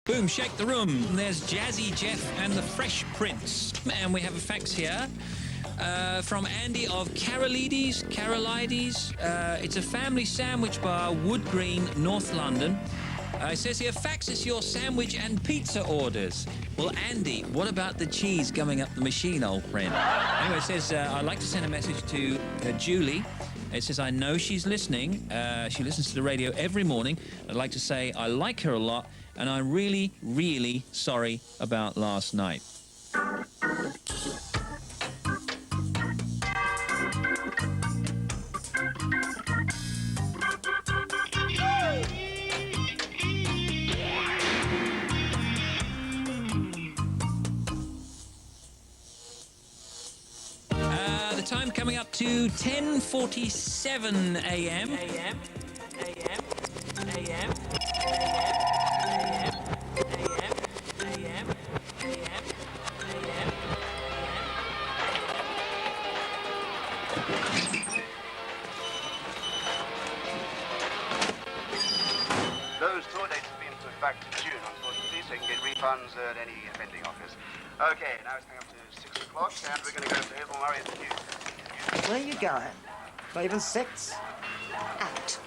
Boom, shake the room. There's Jazzy Jeff and the Fresh Prince. And we have a fax here from Andy of Carolides. It's a family sandwich bar, Wood Green, North London. It says here, fax us your sandwich and pizza orders. Well, Andy, what about the cheese going up the machine, old friend? Anyway, it says, I'd like to send a message to Julie. It says, I know she's listening. She listens to the radio every morning. I'd like to say I like her a lot, and I'm really, really sorry about last night. The time coming up to 10:47 a.m. Those tour dates have been put back to June, unfortunately, so you can get refunds at any vending office. Okay, now it's coming up to 6 o'clock, and we're going to go to Hazel Murray at the News. Where are you going? Not even 6? Out.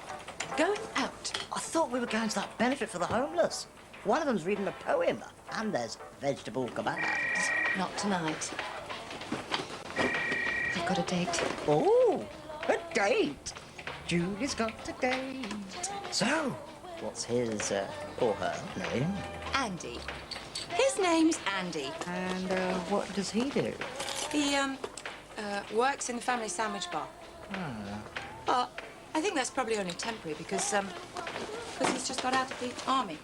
Going out. I thought we were going to that benefit for the homeless. One of them's reading a poem, and there's vegetable kebabs. Not tonight. I've got a date. Oh, a date. Julie's got a date. So, what's his or her name? Andy. His name's Andy. And what does he do? He, works in the family sandwich bar. But I think that's probably only temporary because he's just got out of the army.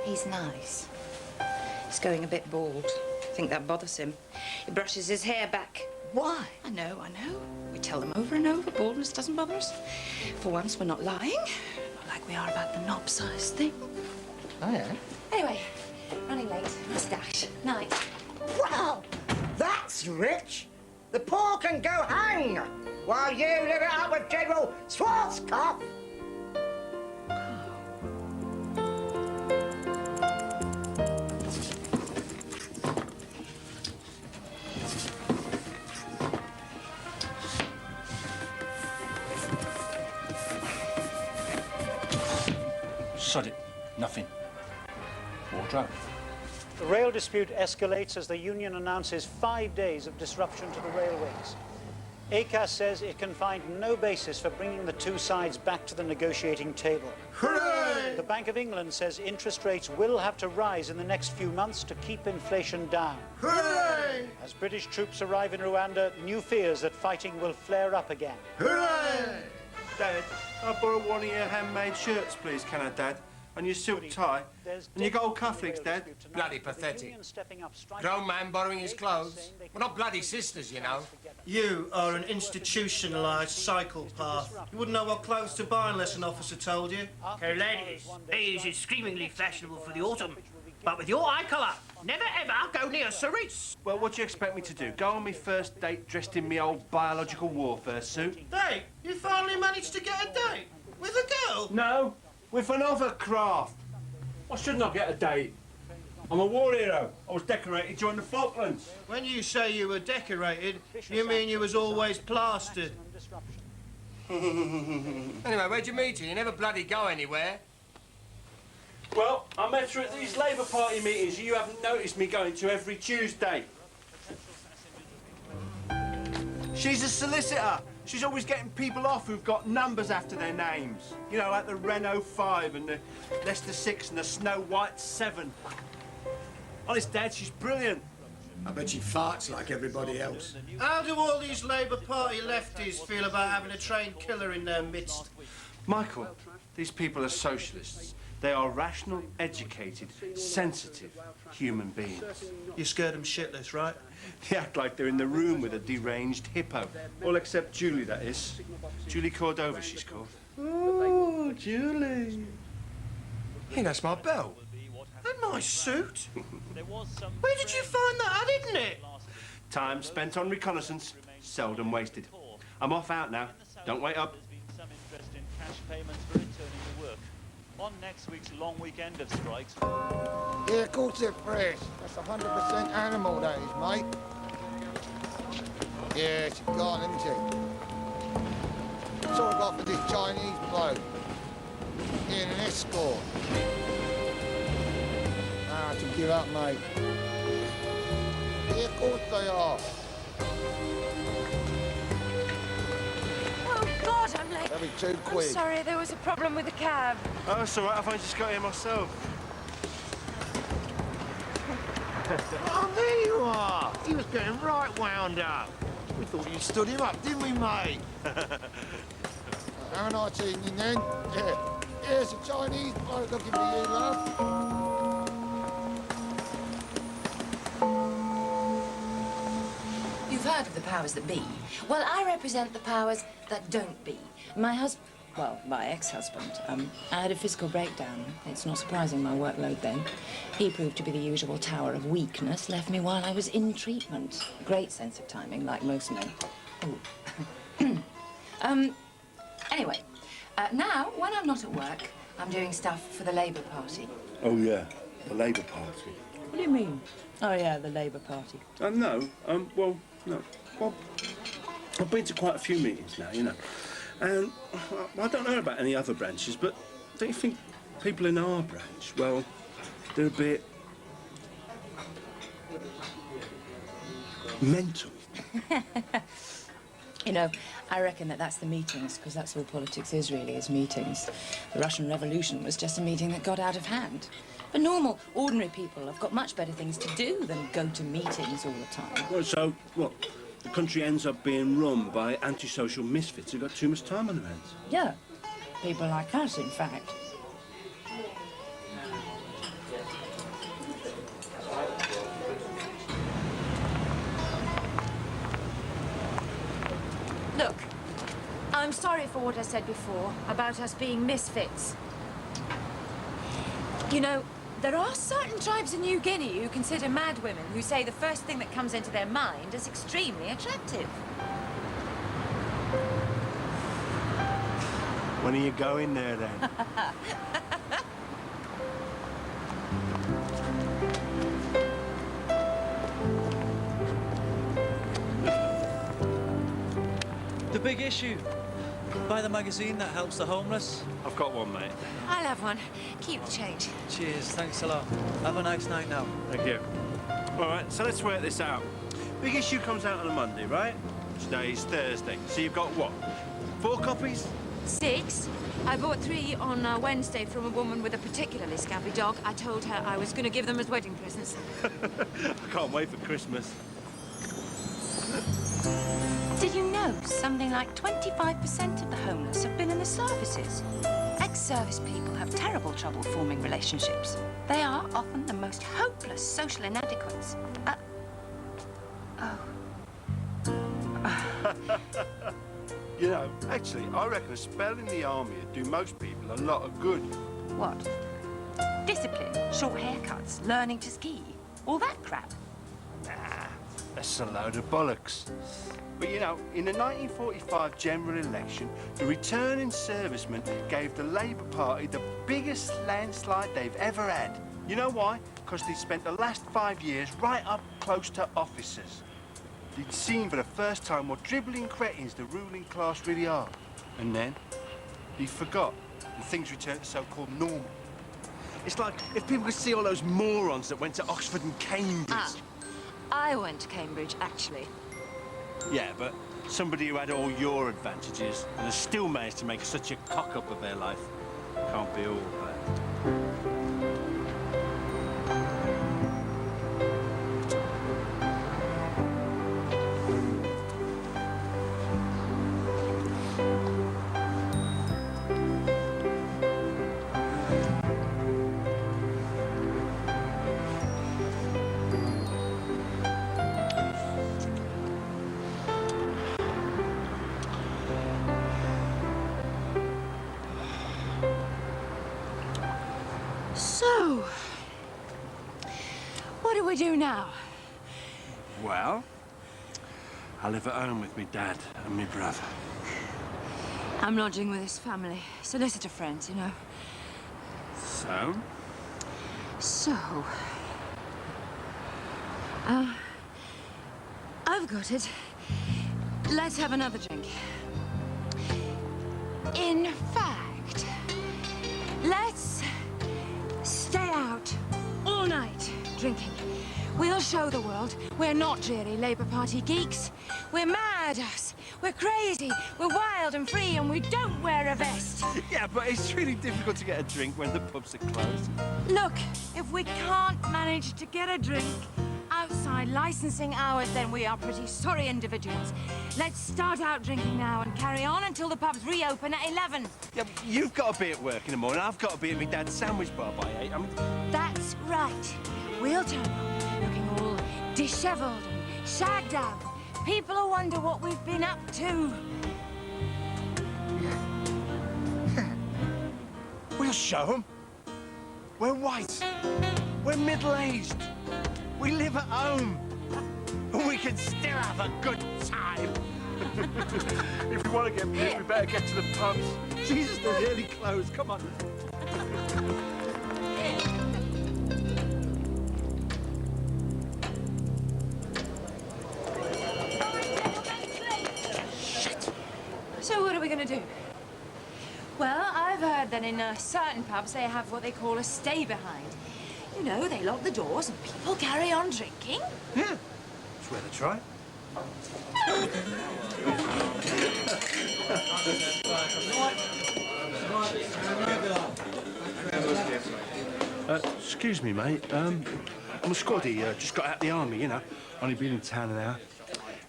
He's nice. He's going a bit bald. I think that bothers him. He brushes his hair back. Why? I know. We tell them over and over, baldness doesn't bother us. For once, we're not lying. Not like we are about the knob size thing. Oh, yeah? Anyway, running late. Must dash. Night. Wow, that's rich. The poor can go hang while you live it up with General Schwarzkopf. Sod it. Nothing. Wardrobe. The rail dispute escalates as the union announces 5 days of disruption to the railways. ACAS says it can find no basis for bringing the two sides back to the negotiating table. Hooray! The Bank of England says interest rates will have to rise in the next few months to keep inflation down. Hooray! As British troops arrive in Rwanda, new fears that fighting will flare up again. Hooray! Dad, can I borrow one of your handmade shirts, please, can I, Dad? And your silk tie? And your gold cufflinks, Dad? Bloody pathetic. Grown man borrowing his clothes. We're not bloody sisters, you know. You are an institutionalised psychopath. You wouldn't know what clothes to buy unless an officer told you. Hey, ladies, beige is screamingly fashionable for the autumn. But with your eye colour, never ever go near Cerise. Well, what do you expect me to do? Go on my first date dressed in me old biological warfare suit? Date? You finally managed to get a date? With a girl? No, with another craft. Why shouldn't I get a date? I'm a war hero. I was decorated during the Falklands. When you say you were decorated, you mean you was always plastered. Anyway, where'd you meet her? You never bloody go anywhere. Well, I met her at these Labour Party meetings you haven't noticed me going to every Tuesday. She's a solicitor. She's always getting people off who've got numbers after their names. You know, like the Renault 5 and the Leicester 6 and the Snow White 7. Honest, Dad, she's brilliant. I bet she farts like everybody else. How do all these Labour Party lefties feel about having a trained killer in their midst? Michael, these people are socialists. They are rational, educated, sensitive human beings. You scared them shitless, right? They act like they're in the room with a deranged hippo. All except Julie, that is. Julie Cordova, she's called. Oh, Julie. Hey, that's my belt. A nice suit. Where did you find that, didn't it? Time spent on reconnaissance, seldom wasted. I'm off out now. Don't wait up. Some interest in cash payments for returning on next week's long weekend of strikes. Yeah, of course they're fresh. That's 100% animal, that is, mate. Yeah, she's gone, isn't she? Sort of got for this Chinese bloke. Being an escort. Ah, to give up, mate. Yeah, of course they are. Oh, God, I'm late. That'll be £2. I'm sorry, there was a problem with the cab. Oh, it's all right. I've only just got here myself. Oh, there you are. He was getting right wound up. We thought you stood him up, didn't we, mate? Have a nice evening, then. Yeah. Yeah, it's a Chinese bloke looking for you, love. You've heard of the powers that be. Well, I represent the powers that don't be. My ex-husband, I had a physical breakdown. It's not surprising, my workload then. He proved to be the usual tower of weakness, left me while I was in treatment. Great sense of timing, like most men. Anyway, now, when I'm not at work, I'm doing stuff for the Labour Party. Oh, yeah, the Labour Party. What do you mean? Oh, yeah, the Labour Party. No, well, no. Well, I've been to quite a few meetings now, you know. And I don't know about any other branches, but don't you think people in our branch, well, they're a bit mental? You know, I reckon that's the meetings, because that's all politics is, really, is meetings. The Russian Revolution was just a meeting that got out of hand. But normal, ordinary people have got much better things to do than go to meetings all the time. Well, so, what? The country ends up being run by antisocial misfits who've got too much time on their hands. Yeah, people like us, in fact. Look, I'm sorry for what I said before about us being misfits. You know, there are certain tribes in New Guinea who consider mad women who say the first thing that comes into their mind is extremely attractive. When are you going there, then? The Big Issue. Buy the magazine that helps the homeless. I've got one, mate. I'll have one. Keep the change. Cheers, thanks a lot. Have a nice night now. Thank you. All right, so let's work this out. Big Issue comes out on a Monday, right? Today's Thursday. So you've got what? 4 copies? 6. I bought 3 on Wednesday from a woman with a particularly scabby dog. I told her I was going to give them as wedding presents. I can't wait for Christmas. Did you know something like 25% of the homeless have been in the services? Ex-service people have terrible trouble forming relationships. They are often the most hopeless social inadequates. You know, actually, I reckon a spell in the army would do most people a lot of good. What? Discipline, short haircuts, learning to ski, all that crap. Nah, that's a load of bollocks. But, you know, in the 1945 general election, the returning servicemen gave the Labour Party the biggest landslide they've ever had. You know why? Because they spent the last 5 years right up close to officers. They'd seen for the first time what dribbling cretins the ruling class really are. And then, they forgot, and things returned to so-called normal. It's like if people could see all those morons that went to Oxford and Cambridge. I went to Cambridge, actually. Yeah, but somebody who had all your advantages and has still managed to make such a cock-up of their life can't be all bad. So, what do we do now? Well, I live at home with me dad and me brother. I'm lodging with his family, solicitor friends, you know. So? So... I've got it. Let's have another drink. In fact, let's stay out all night drinking. We'll show the world we're not really Labour Party geeks. We're mad us. We're crazy. We're wild and free, and we don't wear a vest. Yeah, but it's really difficult to get a drink when the pubs are closed. Look, if we can't manage to get a drink outside licensing hours, then we are pretty sorry individuals. Let's start out drinking now and carry on until the pubs reopen at 11. Yeah, but you've got to be at work in the morning. I've got to be at my dad's sandwich bar by 8. I mean... That's right. We'll turn up looking all dishevelled and shagged out. People will wonder what we've been up to. We'll show them. We're white. We're middle-aged. We live at home. And we can still have a good time. If we want to get pissed, we better get to the pubs. Jesus, they're nearly closed. Come on. So what are we going to do? Well, I've heard that in certain pubs they have what they call a stay-behind. You know, they lock the doors and people carry on drinking. Yeah, it's worth a try. Excuse me, mate. I'm a squaddy, just got out of the army, you know. Only been in town an hour.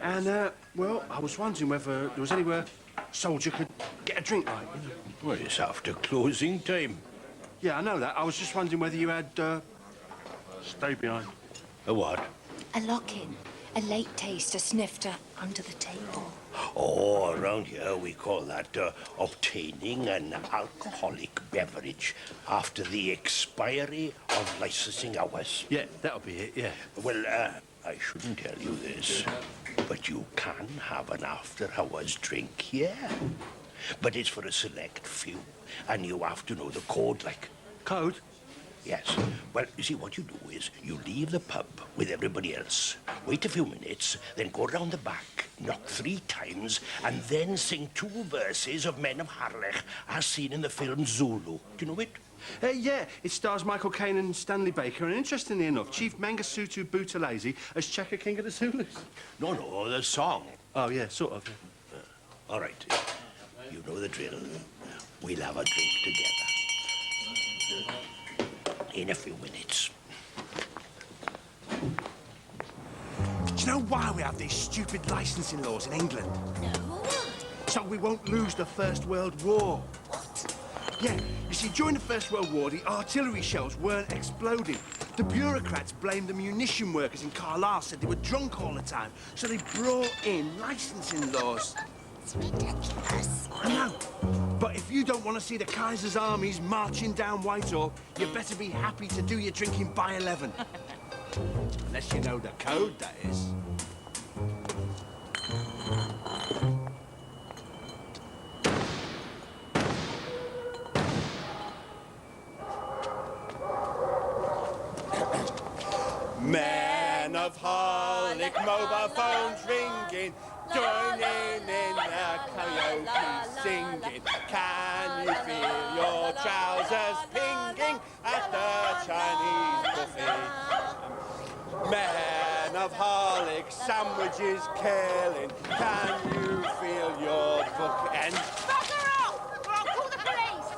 And, well, I was wondering whether there was anywhere a soldier could get a drink like, you know. Well, it's after closing time. Yeah, I know that. I was just wondering whether you had, stay behind. A what? A lock-in, a late taste, a snifter under the table. Oh, around here we call that obtaining an alcoholic beverage after the expiry of licensing hours. Yeah, that'll be it, yeah. Well, I shouldn't tell you this, but you can have an after-hours drink here. But it's for a select few, and you have to know the code, like. Code? Yes. Well, you see, what you do is you leave the pub with everybody else, wait a few minutes, then go round the back, knock 3 times, and then sing 2 verses of Men of Harlech, as seen in the film Zulu. Do you know it? Yeah, it stars Michael Caine and Stanley Baker, and interestingly enough, Chief Mangasutu Buthelezi as Chaka King of the Zulus. No, the song. Oh, yeah, sort of. Yeah. All right. You know the drill. We'll have a drink together. In a few minutes. Do you know why we have these stupid licensing laws in England? No. So we won't lose the First World War. What? Yeah, you see, during the First World War, the artillery shells weren't exploding. The bureaucrats blamed the munition workers in Carlisle, said they were drunk all the time. So they brought in licensing laws. It's ridiculous. I know. But if you don't want to see the Kaiser's armies marching down Whitehall, you better be happy to do your drinking by 11. Unless you know the code, that is. Men of Harlech, mobile phones ringing, joining in the karaoke singing. Can you feel your trousers pinging at the Chinese buffet? Men of Harlech, sandwiches killing. Can you feel your bookend? Bugger off, or I'll call the police!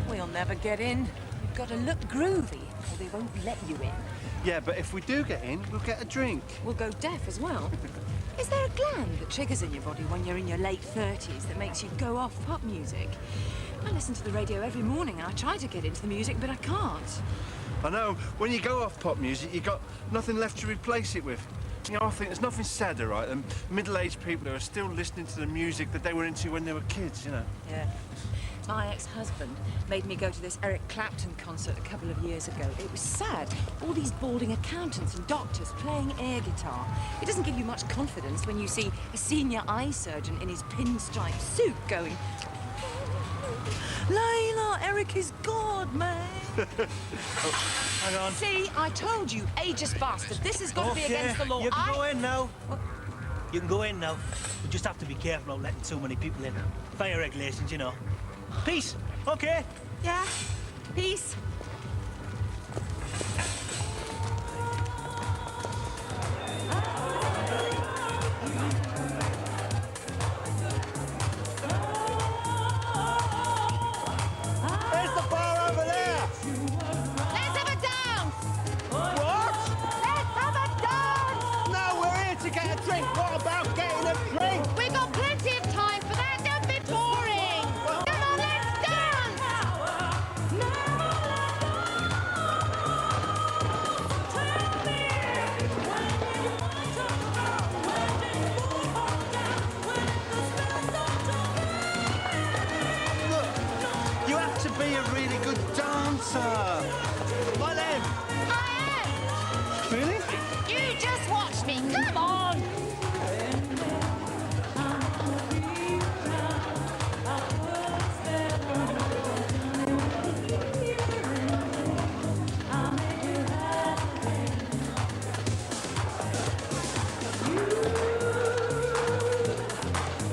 We'll never get in. You've got to look groovy, or they won't let you in. Yeah, but if we do get in, we'll get a drink. We'll go deaf as well. Is there a gland that triggers in your body when you're in your late 30s that makes you go off pop music? I listen to the radio every morning and I try to get into the music, but I can't. I know. When you go off pop music, you've got nothing left to replace it with. You know, I think there's nothing sadder, right, than middle-aged people who are still listening to the music that they were into when they were kids, you know. Yeah. My ex-husband made me go to this Eric Clapton concert a couple of years ago. It was sad. All these balding accountants and doctors playing air guitar. It doesn't give you much confidence when you see a senior eye surgeon in his pinstripe suit going, Layla, Eric is God, man. Hang on. See, I told you, ageist bastard. This has got to be against the law. You can go in now. What? You can go in now. You just have to be careful about letting too many people in. Fire regulations, you know. Peace. Okay. Yeah. Peace. There's the bar over there. Let's have a dance. What? Let's have a dance. No, we're here to get a drink. What about getting a drink? We've got plenty of time for that. Don't be boring. Come on, let's dance. Look, you have to be a really good dancer. Like them. I am. Really? You just watch me. Come on.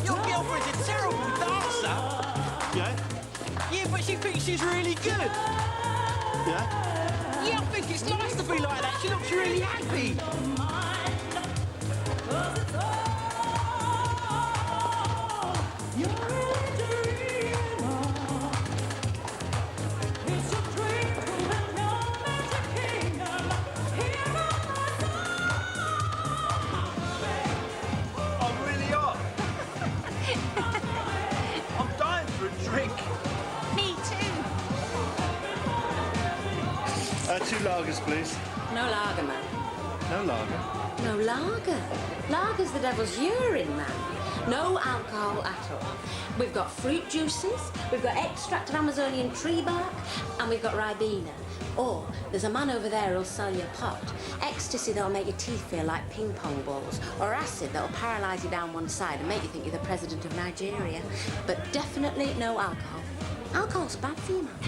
Your girlfriend's a terrible dancer. Yeah? Yeah, but she thinks she's really good. Yeah? Yeah, I think it's nice to be like that. She looks really happy. I'm really hot. I'm dying for a drink. Me too. 2 lagers, please. No lager, man. No lager. No lager. Lager's the devil's urine, man. No alcohol at all. We've got fruit juices, we've got extract of Amazonian tree bark, and we've got Ribena. Or there's a man over there who'll sell you pot. Ecstasy that'll make your teeth feel like ping pong balls. Or acid that'll paralyse you down one side and make you think you're the president of Nigeria. But definitely no alcohol. Alcohol's bad for you, man.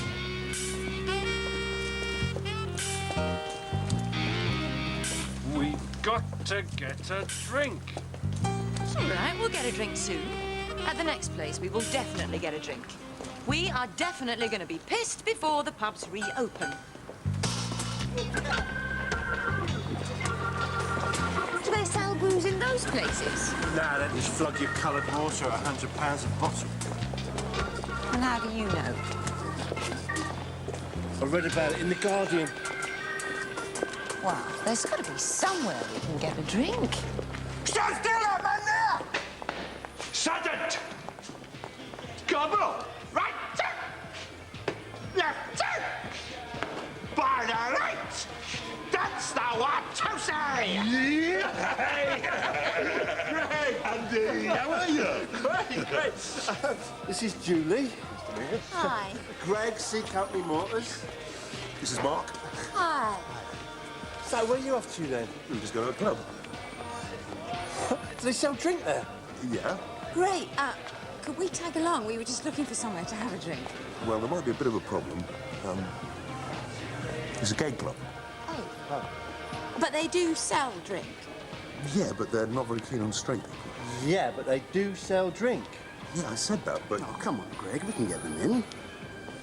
We've got to get a drink. It's all right. We'll get a drink soon. At the next place, we will definitely get a drink. We are definitely going to be pissed before the pubs reopen. Do they sell booze in those places? Nah, they just flog your coloured water at £100 a bottle. And how do you know? I read about it in The Guardian. Well, there's got to be somewhere we can get a drink. Stand still, that man there! Sergeant! Corporal! Right! Left! By the right! That's the one to say! Greg! Andy! How are you? Great. This is Julie. Hi. Greg, C Company Motors. This is Mark. Hi. So, where are you off to then? We just go to a club. Do they sell drink there? Yeah. Great. Could we tag along? We were just looking for somewhere to have a drink. Well, there might be a bit of a problem. It's a gay club. Oh. But they do sell drink. Yeah, but they're not very keen on straight people. Yeah, but they do sell drink. Yeah, I said that, but... Oh, come on, Greg, we can get them in.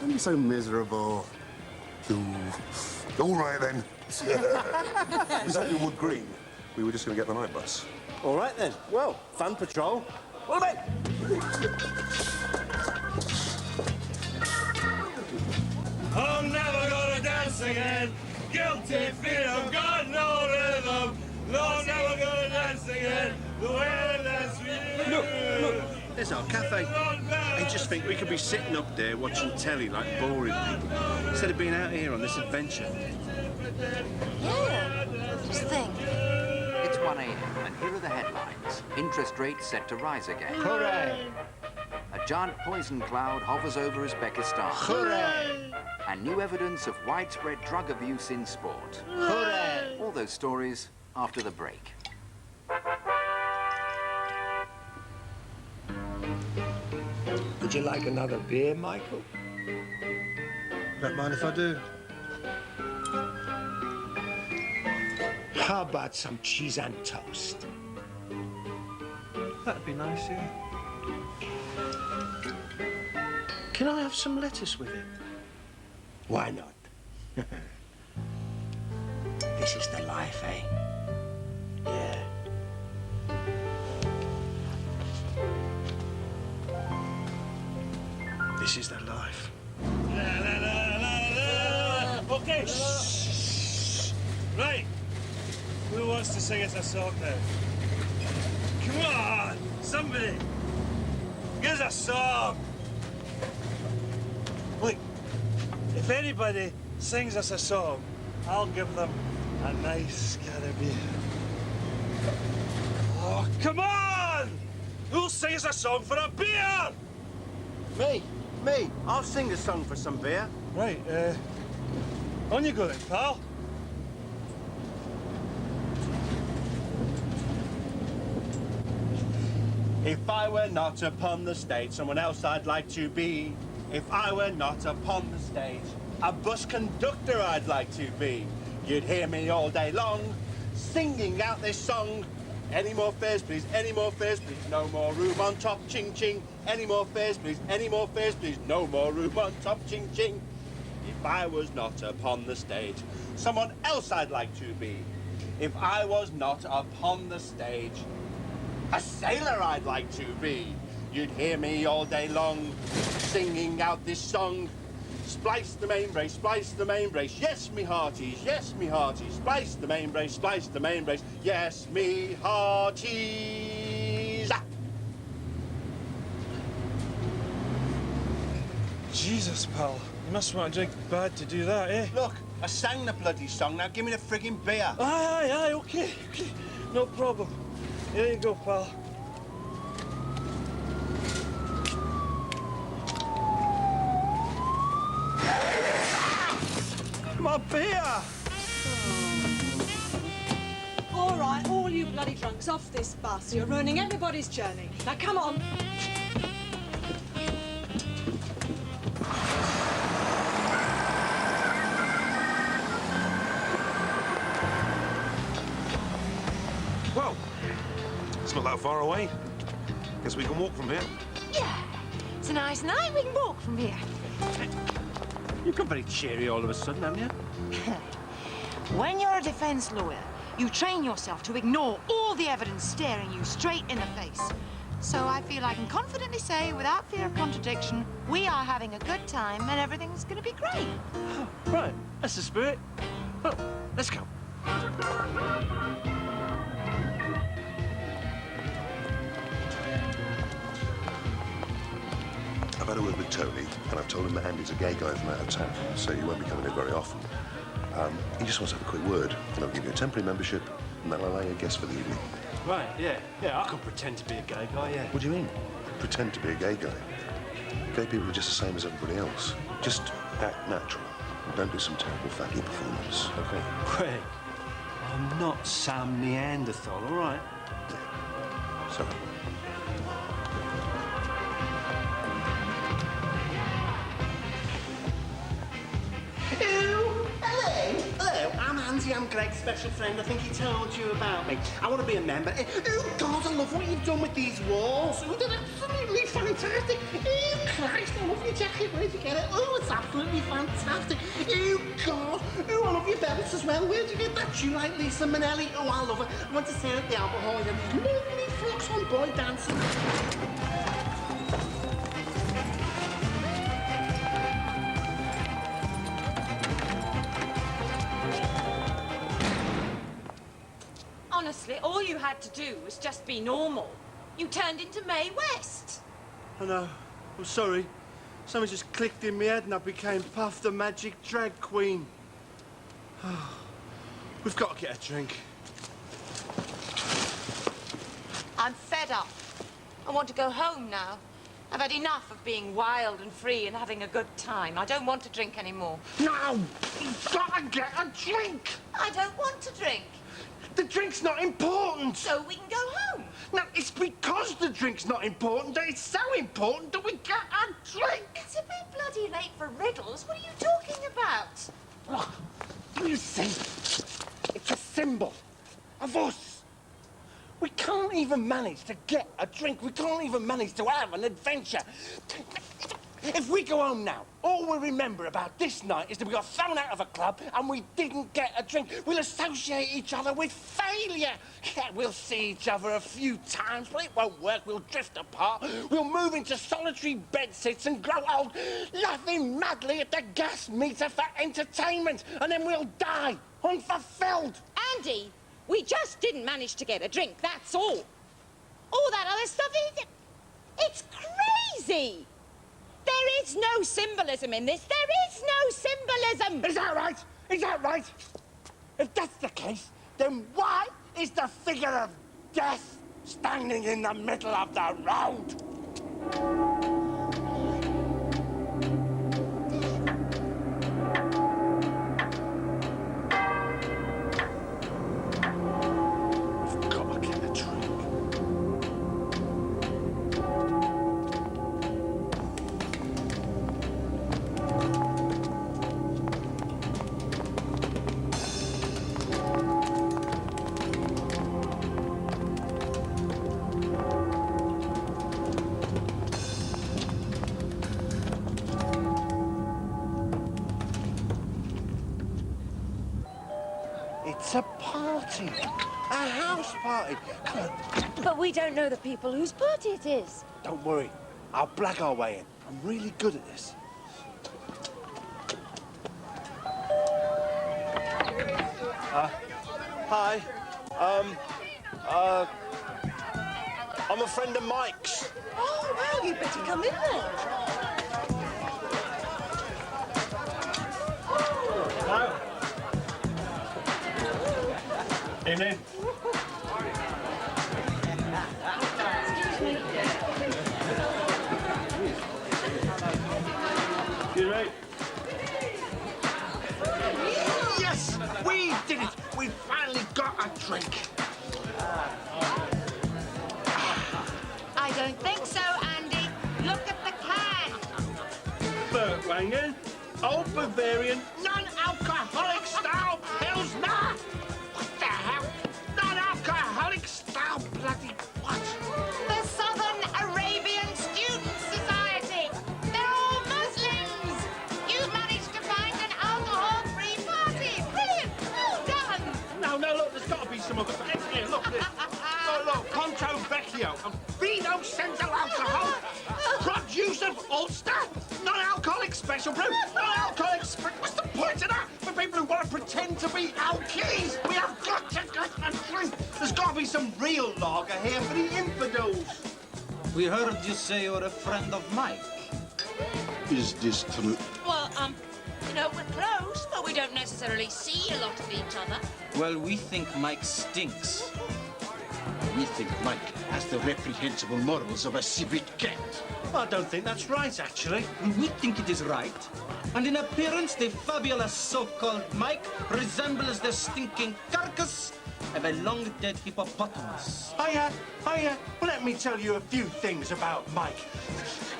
Don't be so miserable. All right, then. Is that your Wood Green? We were just going to get the night bus. All right, then. Well, fun patrol. Well, mate. I'm never gonna dance again. Guilty feet have got no rhythm. No, I'm never gonna dance again. The way that's me. Look, there's our cafe. I just think we could be sitting up there watching telly like boring people instead of being out here on this adventure. Yeah. Just think. It's 1 a.m. and here are the headlines. Interest rates set to rise again. Hooray! A A giant poison cloud hovers over Uzbekistan. Hooray! And new evidence of widespread drug abuse in sport. Hooray! All those stories after the break. Would you like another beer, Michael? Don't mind if I do. How about some cheese and toast? That'd be nice, yeah. Can I have some lettuce with it? Why not? This is the life, eh? Yeah. This is the life. Okay. Right. Who wants to sing us a song now? Come on, somebody. Give us a song. Look, if anybody sings us a song, I'll give them a nice can of beer. Oh, come on! Who'll sing us a song for a beer? Me. I'll sing a song for some beer. Right, on you go then, pal. If I were not upon the stage, someone else I'd like to be. If I were not upon the stage, a bus conductor I'd like to be. You'd hear me all day long, singing out this song. Any more fares, please, any more fares, please, no more room on top, ching, ching. Any more fares, please, any more fares, please, no more room on top, ching, ching. If I was not upon the stage, someone else I'd like to be. If I was not upon the stage, a sailor I'd like to be. You'd hear me all day long, singing out this song. Splice the main brace, splice the main brace. Yes, me hearties, yes, me hearties. Splice the main brace, splice the main brace. Yes, me hearties. Ah. Jesus, pal. You must want to drink bad to do that, eh? Look, I sang the bloody song, now give me the friggin' beer. Aye, okay. No problem. Here you go, pal. My beer! All right, all you bloody drunks off this bus. You're ruining everybody's journey. Now, come on. Well, it's not that far away. Guess we can walk from here. Yeah, it's a nice night. We can walk from here. You've got very cheery all of a sudden, haven't you? When you're a defense lawyer, you train yourself to ignore all the evidence staring you straight in the face. So I feel I can confidently say, without fear of contradiction, we are having a good time and everything's going to be great. Oh, right, that's the spirit. Well, let's go. I've had a word with Tony, and I've told him that Andy's a gay guy from out of town, so you won't be coming in very often. He just wants to have a quick word, and I'll give you a temporary membership, and that'll allow you a guest for the evening. Right, yeah, I can pretend to be a gay guy, yeah. What do you mean? Pretend to be a gay guy? Gay people are just the same as everybody else. Just act natural, and don't do some terrible faggy performance, okay? Greg, I'm not some Neanderthal, all right? Yeah. Sorry. Hello, I'm Andy, I'm Greg's special friend. I think he told you about me. I want to be a member. Oh, God, I love what you've done with these walls. Oh, they're absolutely fantastic. Oh, Christ, I love your jacket. Where'd you get it? Oh, it's absolutely fantastic. Oh, God. Oh, I love your belts as well. Where'd you get that? Do you like Lisa Minnelli? Oh, I love it. I went to see her at the Albert Hall. You have these lovely frocks on, boy dancing. Honestly, all you had to do was just be normal. You turned into Mae West. I know. I'm sorry. Something just clicked in my head and I became Puff the Magic Drag Queen. We've got to get a drink. I'm fed up. I want to go home now. I've had enough of being wild and free and having a good time. I don't want to drink anymore. No! You've got to get a drink! I don't want to drink. The drink's not important. So we can go home. No, it's because the drink's not important that it's so important that we get a drink. It's a bit bloody late for riddles. What are you talking about? Look, you see, it's a symbol of us. We can't even manage to get a drink. We can't even manage to have an adventure. If we go home now, all we'll remember about this night is that we got thrown out of a club and we didn't get a drink. We'll associate each other with failure. Yeah, we'll see each other a few times, but it won't work. We'll drift apart. We'll move into solitary bedsits and grow old, laughing madly at the gas meter for entertainment. And then we'll die, unfulfilled. Andy, we just didn't manage to get a drink, that's all. All that other stuff, it's crazy. There is no symbolism in this. There is no symbolism. Is that right? Is that right? If that's the case, then why is the figure of death standing in the middle of the road? It's a party. A house party. Come on. But we don't know the people whose party it is. Don't worry. I'll black our way in. I'm really good at this. Hi. I'm a friend of Mike's. Oh, well, you'd better come in then. Hello. Evening. You right? Yes, we did it. We finally got a drink. I don't think so, Andy. Look at the can. Bertwanger, Old Bavarian, non-alcoholic style Pilsner. What the hell? Non-alcoholic style bloody what? The Southern Arabian Student Society. They're all Muslims. You've managed to find an alcohol-free party. Brilliant. Well done. No, look, there's got to be some other... Here, look, this. Look, Ponto Vecchio, vino senza alcohol, produce of Ulster, non-alcoholic special brew, non-alcoholic... What's the point of that? For people who want to pretend to be alkies, we have got to get a drink. There's got to be some real lager here for the infidels. We heard you say you're a friend of Mike. Is this true? Well, you know, we're close, but we don't necessarily see a lot of each other. Well, we think Mike stinks. We think Mike has the reprehensible morals of a civet cat. I don't think that's right, actually. We think it is right. And in appearance, the fabulous so-called Mike resembles the stinking carcass of a long-dead hippopotamus. Hiya. Well, let me tell you a few things about Mike.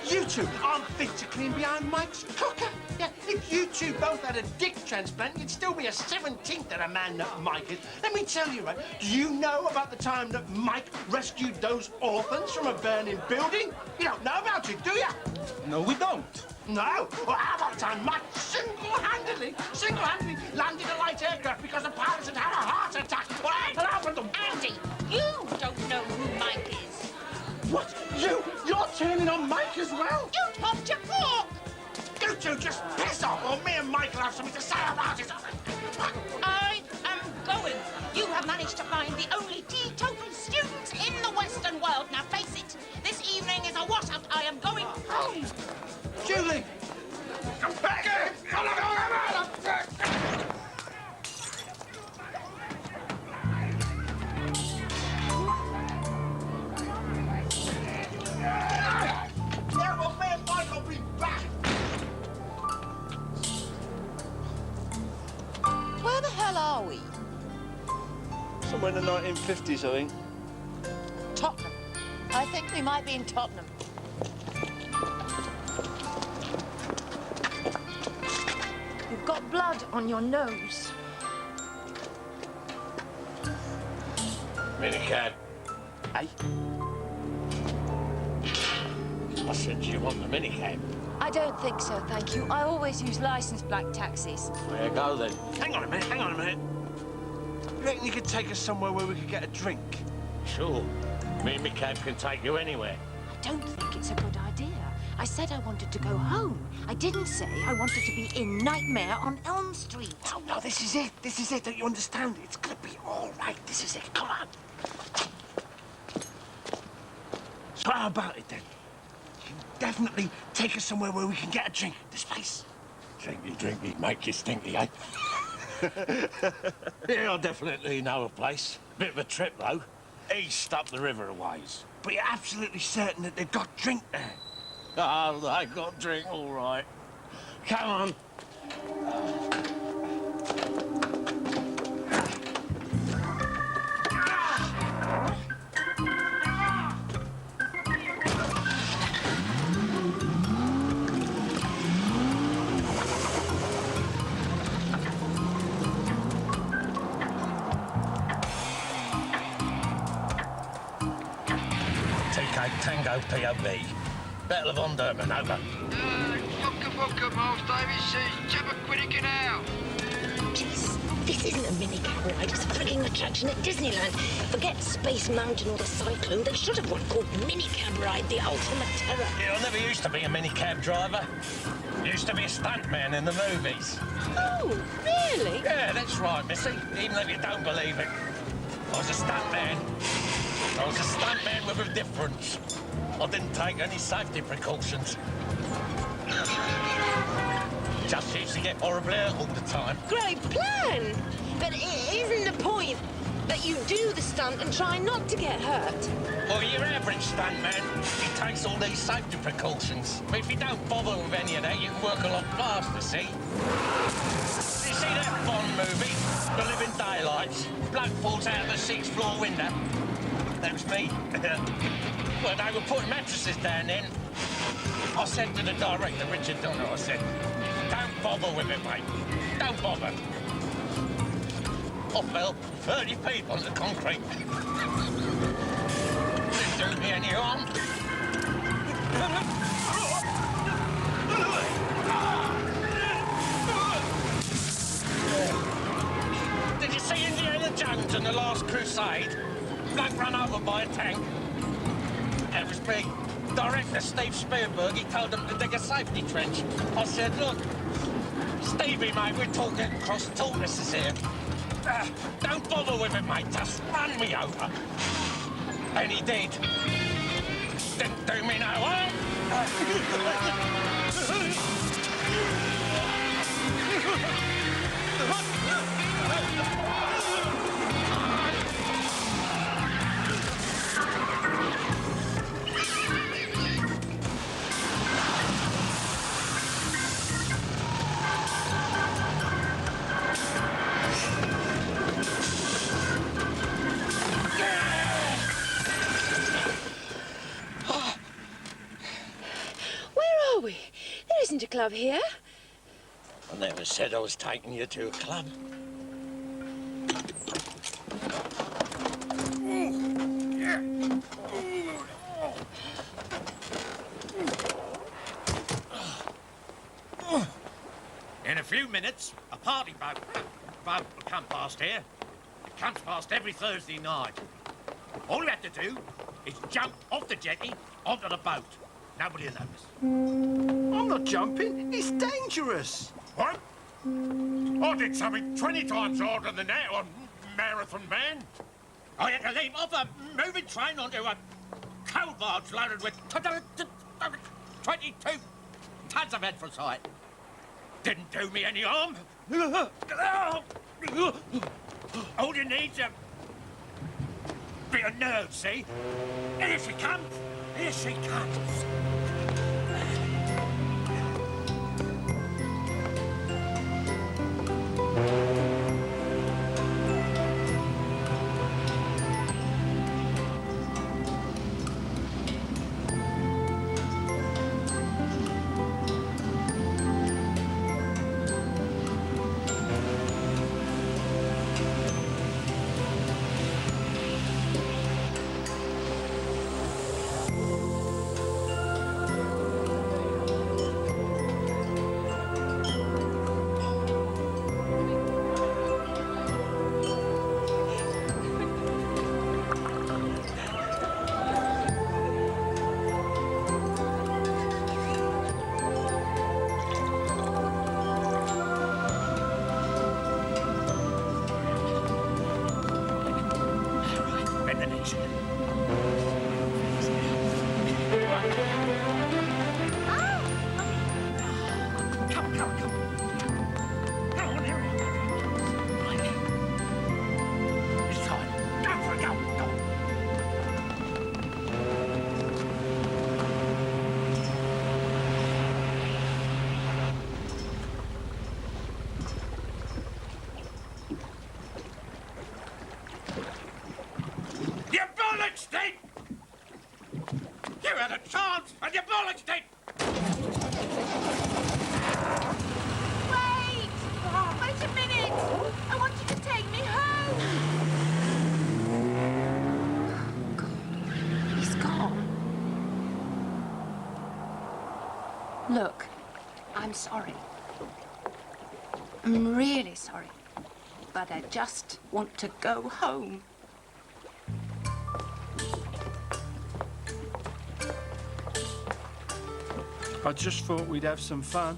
You two aren't fit to clean behind Mike's cooker. Yeah, if you two both had a dick transplant, you'd still be a 17th of a man that Mike is. Let me tell you, right, do you know about the time that Mike rescued those orphans from a burning building? You don't know about it, do you? No, we don't. No? Well, how about the time Mike single-handedly landed a light aircraft because the pilots had had a heart attack? Well, and happened to... Andy, you don't know who Mike is. What? You're turning on Mike as well? You popped your cork. You two just piss off, or me and Mike will have something to say about it. I am going. You have managed to find the only teetotal student in the Western world. Now face it, this evening is a washout. I am going home. Julie! Come back here! hell are we? Somewhere in the 1950s, I think. Tottenham. I think we might be in Tottenham. You've got blood on your nose. Minicab. Hey? I said, do you want the minicab? I don't think so, thank you. I always use licensed black taxis. There you go, then. Hang on a minute. You reckon you could take us somewhere where we could get a drink? Sure. Me and my cab can take you anywhere. I don't think it's a good idea. I said I wanted to go home. I didn't say I wanted to be in Nightmare on Elm Street. No, this is it. This is it. Don't you understand? It's gonna be all right. This is it. Come on. So how about it, then? You definitely take us somewhere where we can get a drink. This place. Drinky, make you stinky, eh? Yeah, I definitely know a place. Bit of a trip, though. East up the river a ways. But you're absolutely certain that they've got drink there? Oh, they got drink, all right. Come on. Tango POV. Battle of Onderman, over. Wooka, Miles Davis says Jabberquiddick out. Jeez, this isn't a minicab ride, it's a frigging attraction at Disneyland. Forget Space Mountain or the Cyclone, they should have one called Minicab Ride, the ultimate terror. Yeah, I never used to be a minicab driver. Used to be a stuntman in the movies. Oh, really? Yeah, that's right, Missy. Even if you don't believe it. I was a stuntman. I was a stuntman with a difference. I didn't take any safety precautions. Just used to get horribly hurt all the time. Great plan! But isn't the point that you do the stunt and try not to get hurt? Well, your average stuntman, he takes all these safety precautions. But if you don't bother with any of that, you can work a lot faster, see? You see that Bond movie, The Living Daylights? Bloke falls out of the 6th floor window. That was me. Well, they were putting mattresses down then. I said to the director, Richard Donner, I said, don't bother with it, mate. Don't bother. I fell 30 feet on the concrete. Didn't do me any harm. Did you see Indiana Jones in The Last Crusade? Bloke run over by a tank. That was me. Director Steve Spielberg, he told them to dig a safety trench. I said, look, Stevie, mate, we're talking across tortoises here. Don't bother with it, mate. Just run me over. And he did. Didn't do me no harm. Where are we? There isn't a club here. I never said I was taking you to a club. In a few minutes, a party boat will come past here. It comes past every Thursday night. All you have to do is jump off the jetty onto the boat. Nobody will notice. I'm not jumping. It's dangerous. What? I did something 20 times harder than that on Marathon Man. I had to leap off a moving train onto a coal barge loaded with 22 tons of anthracite. Didn't do me any harm. All you need's a bit of nerve, see? And here she comes. Here she comes. easy. Come on. Come on, hurry up. Right. It's time. Go for it, go. You bollocks it! You had a chance and you bollocks it! Wait! Wait a minute! I want you to take me home! Oh, God. He's gone. Look, I'm sorry. I'm really sorry. But I just want to go home. I just thought we'd have some fun.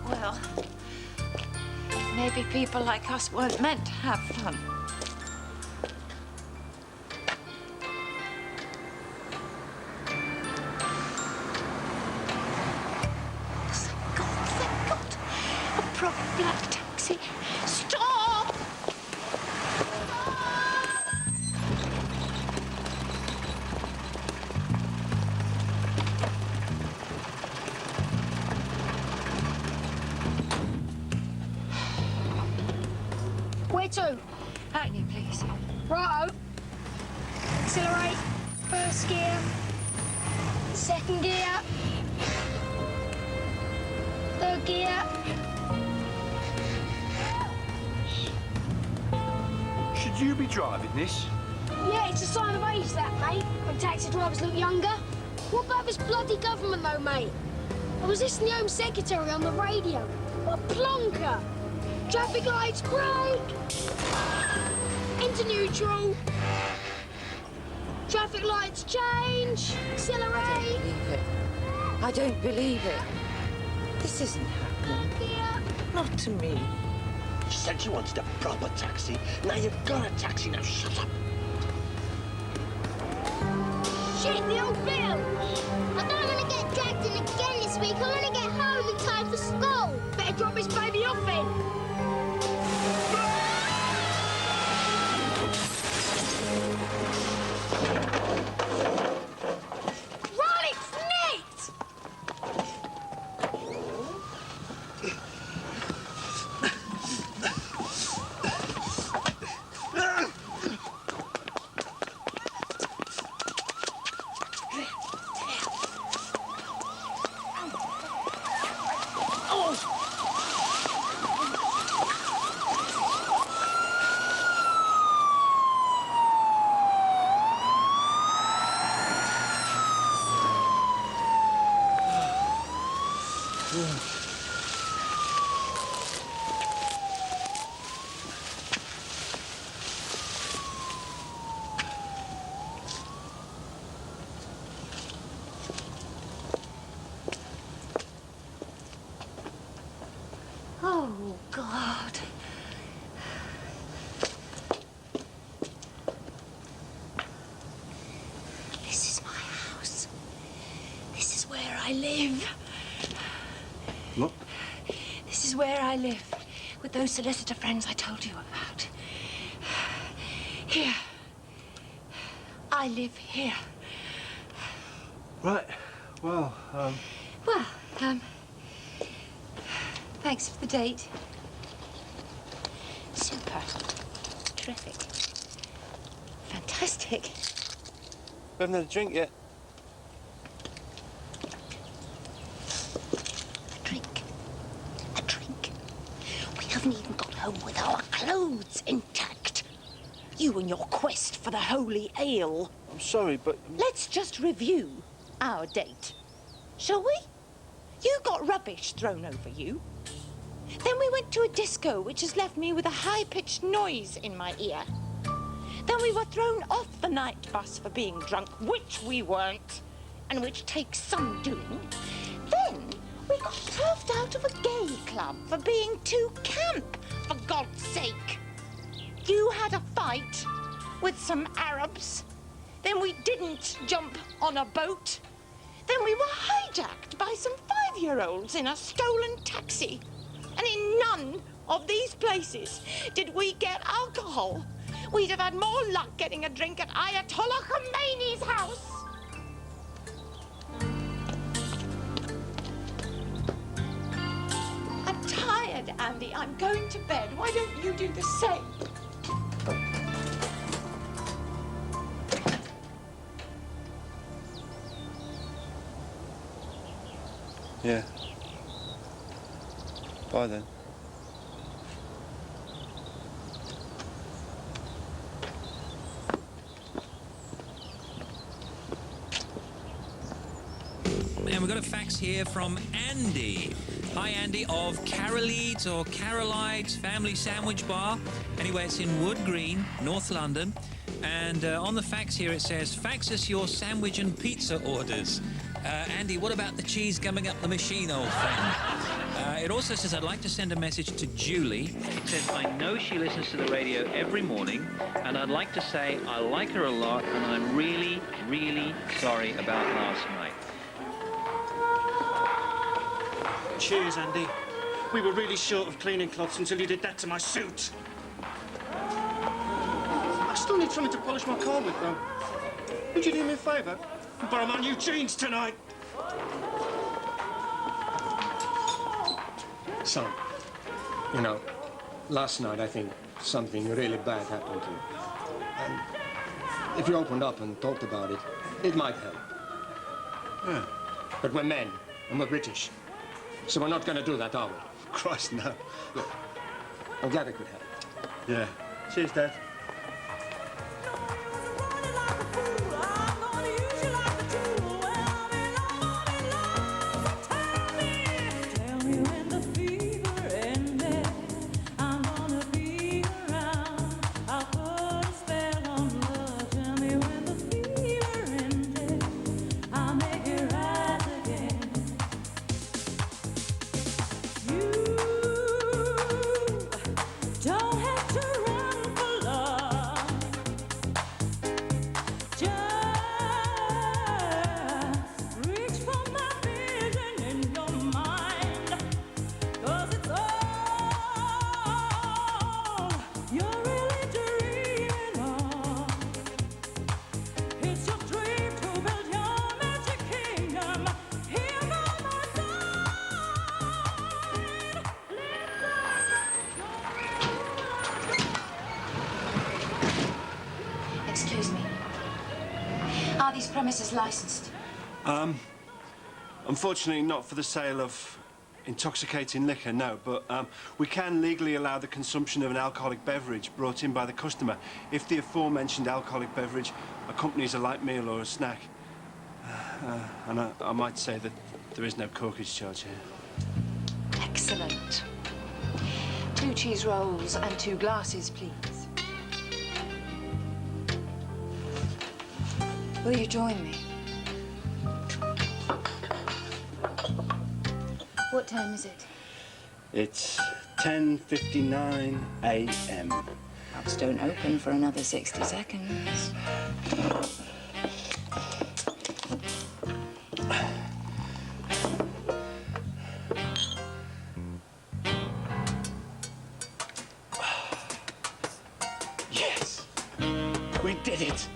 Well, maybe people like us weren't meant to have fun. Thank God. A proper black taxi. Stop! Where to? Out you, please. Righto. Accelerate. First gear. Second gear. Third gear. Should you be driving this? Yeah, it's a sign of age, that, mate. When taxi drivers look younger. What about this bloody government, though, mate? I was listening to the Home Secretary on the radio. What a plonker! Traffic lights, brake! Into neutral. Traffic lights change. Accelerate. I don't believe it. This isn't happening. Not to me. She said she wanted a proper taxi. Now you've got a taxi. Now shut up. Shit, the old bill! I don't want to get dragged in again this week. I want to get home in time for school. Better drop this baby off then. Run, it's neat! Oh, God. This is my house. This is where I live. What? This is where I live, with those solicitor friends I told you about. Here. I live here. Right. Well, Well, thanks for the date. Super. Terrific. Fantastic. we haven't had a drink yet. A drink. We haven't even got home with our clothes intact. You and your quest for the holy ale. I'm sorry, but... Let's just review our date, shall we? You got rubbish thrown over you. Then we went to a disco, which has left me with a high-pitched noise in my ear. Then we were thrown off the night bus for being drunk, which we weren't, and which takes some doing. Then we We got turfed out of a gay club for being too camp, for God's sake. You had a fight with some Arabs. Then we didn't jump on a boat. Then we were hijacked by some 5-year-olds in a stolen taxi. And in none of these places did we get alcohol. We'd have had more luck getting a drink at Ayatollah Khomeini's house. I'm tired, Andy. I'm going to bed. Why don't you do the same? Yeah. Bye then. And we've got a fax here from Andy. Hi, Andy, of Carolides or Carolides Family Sandwich Bar. Anyway, it's in Wood Green, North London. And on the fax here it says, fax us your sandwich and pizza orders. Andy, what about the cheese coming up the machine, old friend? It also says, I'd like to send a message to Julie. It says, I know she listens to the radio every morning, and I'd like to say I like her a lot, and I'm really, really sorry about last night. Cheers, Andy. We were really short of cleaning cloths until you did that to my suit. I still need something to polish my car with, though. Would you do me a favour? Borrow my new jeans tonight. Son, you know, last night I think something really bad happened to you. And if you opened up and talked about it, it might help. Yeah. But we're men, and we're British. So we're not going to do that, are we? Christ, no. Look, I'm glad I could help. Yeah. Cheers, Dad. Excuse me. Are these premises licensed? Unfortunately not for the sale of intoxicating liquor, no, but we can legally allow the consumption of an alcoholic beverage brought in by the customer if the aforementioned alcoholic beverage accompanies a light meal or a snack. And I might say that there is no corkage charge here. Excellent. 2 cheese rolls and 2 glasses, please. Will you join me? What time is it? It's 10:59 a.m. Pubs don't open for another 60 seconds. Yes! We did it!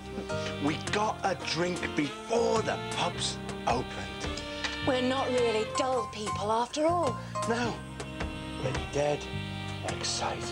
We got a drink before the pubs opened. We're not really dull people after all. No, we're dead excited.